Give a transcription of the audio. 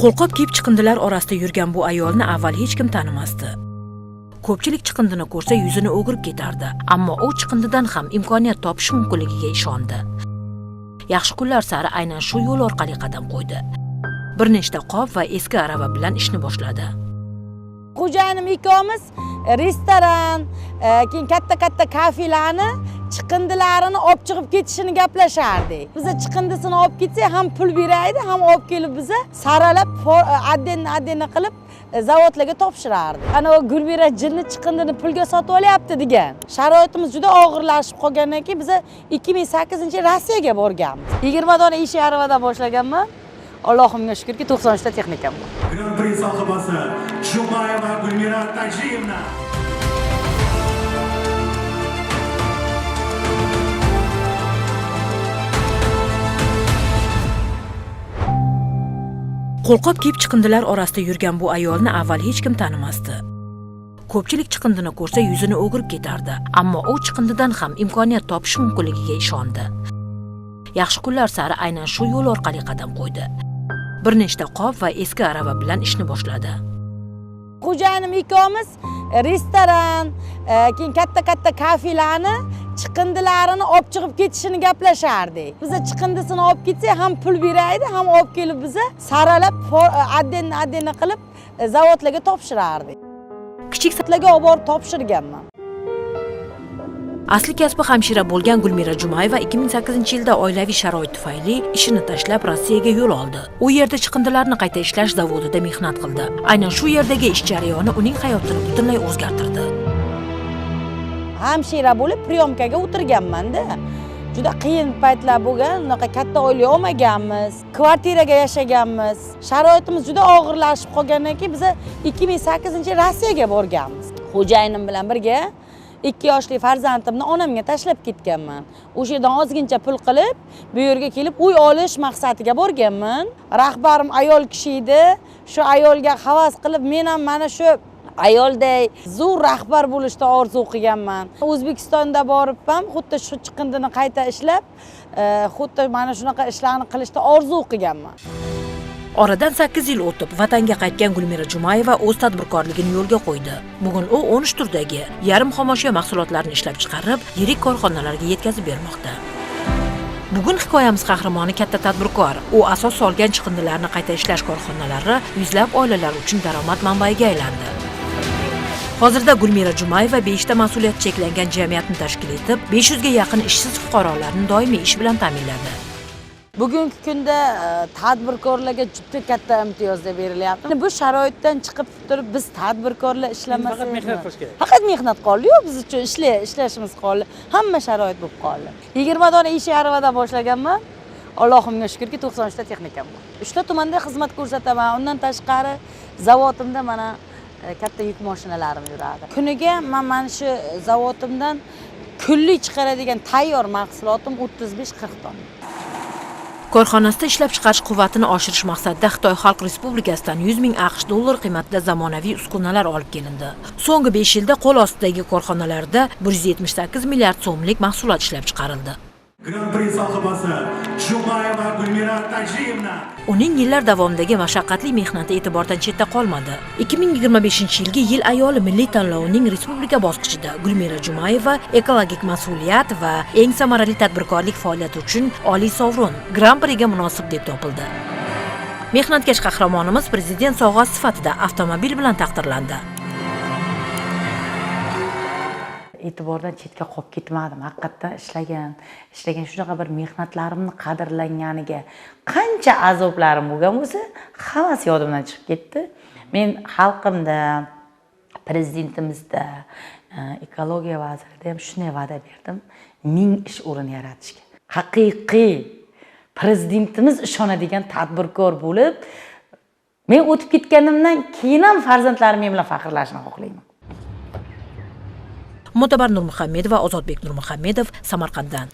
Qo'lqop kiyib chiqindilar orasida yurgan bu ayolni avval hech kim tanimasdi. Ko'pchilik chiqindini ko'rsa yuzini o'girib ketardi, ammo u chiqindidan ham imkoniyat topish mumkinligiga ishondi. Yaxshi kunlar sari aynan shu yo'l orqali qadam qo'ydi. Bir nechta qop va eski arava bilan ishni boshladi. Xo'jayinim ikkovimiz restoran, keyin katta kafelarni chiqindilarini olib chiqib ketishini gaplashardik. Biza chiqindisini olib ketsak, ham pul beraydi, ham olib kelib biza saralab, addenni qilib zavodlarga topshirardi. Ana o Gulmira jinni chiqindini pulga sotib olyapti degan. Sharoitimiz juda og'irlashib qolgandan keyin biza 2008-yil Rossiyaga borganmiz. 20 dona ish aravadan boshlaganman. Allohimga shukrki 93 ta texnikam bor. Gran Prix sohibasi Jumayeva Gulmira Tajiyevna. Qo'lqop kiyib chiqindilar orasida yurgan bu ayolni avval hech kim tanimasdi. Ko'pchilik chiqindini ko'rsa yuzini o'girib ketardi, ammo u chiqindidan ham imkoniyat topish mumkinligiga ishondi. Yaxshi kunlar sari aynan shu yo'l orqali qadam qo'ydi. Bir nechta qop va eski arava bilan ishni boshladi. Xo'jayinim ikkovimiz restoran, keyin katta kafelarni chiqindilarini olib chiqib ketishini gaplashardik. Biza chiqindisini olib ketsak, ham pul beraydi, ham olib kelib biza saralab, addenni qilib zavodlarga topshirardik. Kichik satlarga olib borib topshirganman. Asli kasbi hamshira bo'lgan Gulmira Jumayeva 2008-yilda oilaviy sharoit tufayli ishini tashlab Rossiyaga yo'l oldi. U yerda chiqindilarni qayta ishlash zavodida mehnat qildi. Aynan shu yerdagi ish jarayoni uning hayotini butunlay o'zgartirdi. Hamshira bo'lib priyomkaga o'tirganman-da. Juda qiyin paytlar bo'lgan, unaqa katta oila olmaganmiz, kvartiraga yashaganmiz. Sharoitimiz juda og'irlashib qolgandan keyin biz 2008-yil Rossiyaga borganmiz. Xo'jayinim bilan birga 2 yoshli farzandimni onamga tashlab ketganman. O'sha yerdan ozgincha pul qilib, bu yerga kelib uy olish maqsadiga borganman. Rahbarim ayol kishi edi. Shu ayolga havas qilib, men ham mana shu ayolday zo'r rahbar bo'lishni orzu qilganman. O'zbekistonda borib ham xuddi shu chiqindini qayta ishlab, xuddi mana shunaqa ishlarni qilishni orzu qilganman. Oradan 8 yil o'tib, vatanga qaytgan Gulmira Jumayeva o'z tadbirkorligini yo'lga qo'ydi. Bugun u 13 turdagi yarim xomashyo mahsulotlarini ishlab chiqarib, yirik korxonalarga yetkazib bermoqda. Bugun hikoyamiz qahramoni katta tadbirkor. U asos solgan chiqindilarni qayta ishlash korxonalari yuzlab oilalar uchun daromad manbaiga aylandi. Hozirda Gulmira Jumayeva 5 ta mas'uliyati cheklangan jamiyatni tashkil etib, 500 ga yaqin ishsiz fuqarolarni doimiy ish bilan ta'minladi. Bugungi kunda tadbirkorlarga juda katta imtiyozlar berilyapti. Bu sharoitdan chiqib turib biz tadbirkorlar ishlamasak, faqat mehnat qilish kerak. Faqat mehnat qoldi-yu, biz uchun ishlashimiz qoldi. Hamma sharoit bo'lib qoldi. 20 dona ish aravadan boshlaganman. Allohimga shukrki 93 ta texnikam bor. 3 ta tumanda xizmat ko'rsataman. Undan tashqari zavodimda mana katta yuk mashinalarim yuradi. Kuniga men mana shu zavodimdan kunlik chiqaradigan tayyor mahsulotim 35-40 ton. Korxonasida ishlab chiqarish quvvatini oshirish maqsadida Xitoy Xalq Respublikasidan 100 ming AQSh dollar qiymatida zamonaviy uskunalar olib kelindi. So'nggi 5 yilda qo'l ostidagi korxonalarda 178 milliard so'mlik mahsulot ishlab chiqarildi. Gran Prix sohibasi Jumayeva Gulmira Tajiyevna. Uning yillar davomidagi mashaqqatli mehnati e'tibordan chetda qolmadi. 2025-yilgi Yil ayoli milliy tanlovining respublika bosqichida Gulmira Jumayeva ekologik mas'uliyat va eng samarali tadbirkorlik faoliyati uchun oliy sovrin Gran Prixga munosib deb topildi. Mehnatkash qahramonimiz prezident sovg'asi sifatida avtomobil bilan taqdirlandi. E'tibordan chetga qolib ketmadim. Haqiqatdan ishlagan shunaqa bir mehnatlarimni qadrlanganiga qancha azoblarim bo'lgan bo'lsa, hammasi yodimdan chiqib ketdi. Men xalqimda, prezidentimizda, ekologiya vazirida ham shunday va'da berdim. 1000 ish o'rini yaratishga. Haqiqiy prezidentimiz ishonadigan tadbirkor bo'lib, men o'tib ketganimdan keyin ham farzandlarim men bilan faxrlanishni xohlayman. Mo'tabar Nurmuhammedova, Ozodbek Nurmuhammedov, Samarqanddan.